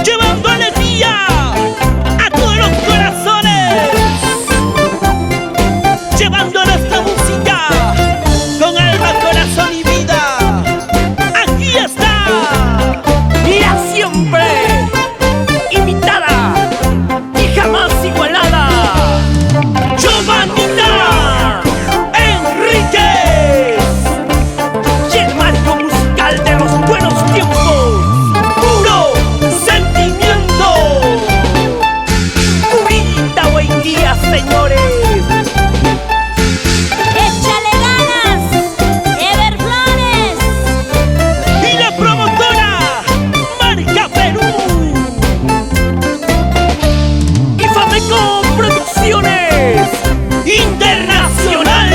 llevando alegría a todos los corazones, llevando nuestra música con alma, corazón y vida. Aquí está, la siempre imitada y jamás igualada, Giovannita Enríquez, y el marco musical de los buenos tiempos, puro sentimiento. Purita buen día, señores. ¡Échale ganas, Ever Flores! Y la promotora Marca Perú. Y Fameco Producciones Internacional.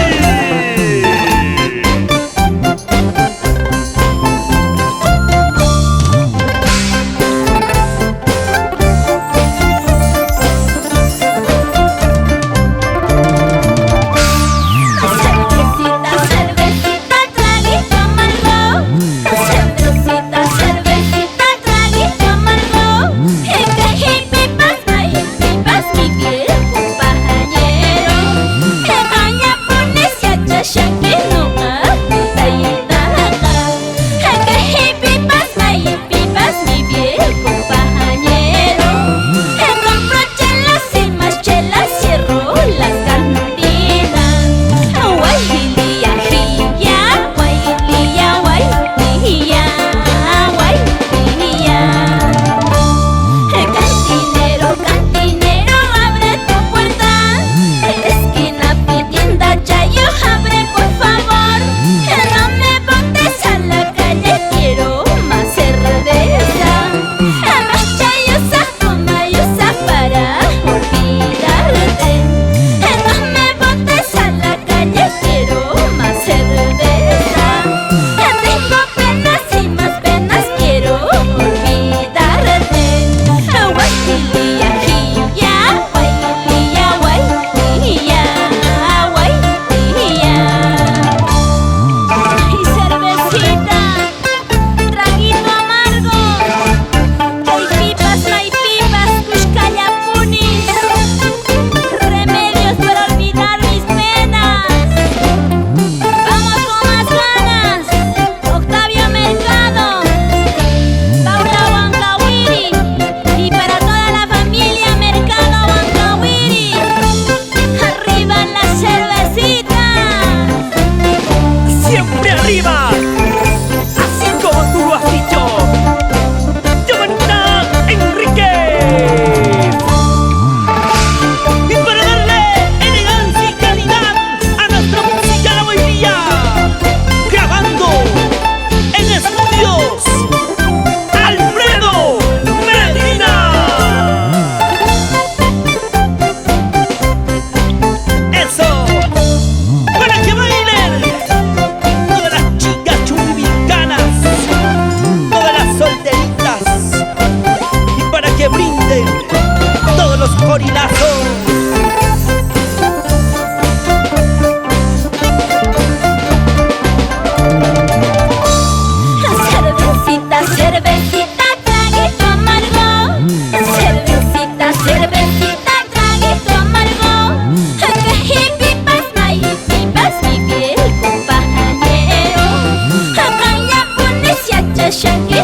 Cervecita, cervecita, traguito amargo. Cervecita, cervecita, traguito amargo. Pipas, mi viejo compañero. Vaya ponerse a chachar que no aguanta y taca. Pipas, mi viejo compañero. Compro chelas y más chelas, cierro las cantinas. Guaylía, guaylía, guaylía, guaylía. Cantinero, cantinero, abre tu puerta. Esquina pidienda, chayo, abre por favor. No me botes a la calle, quiero más cerveza. Más chayosa, tomayosa para olvidarte. No me botes a la calle, quiero más cerveza. Tengo penas y más penas, quiero olvidarte. Guaylía, guaylía, guaylía, guaylía. Y cervecita, traguito amargo. Hay pipas, Kushkayapunis. Remedios para olvidar mis penas. Vamos con más ganas. Octavio Mercado, Paula Huancawiri. Y para toda la familia Mercado Huancawiri. Arriba la cervecita. siempre arriba, así como tú lo has dicho. Giovannita Enríquez. Y para darle elegancia y calidad a nuestra música la hoy día, grabando en estudios Alfredo Medina. Eso, para que bailen todas las chicas chumbicanas, todas las solteritas, y para que brinden todos los corilazos. Cervecita, cervecita, traguito amargo. Cervecita, cervecita, traguito amargo. Pipas, mi viejo compañero. Vaya ponerse a chachar que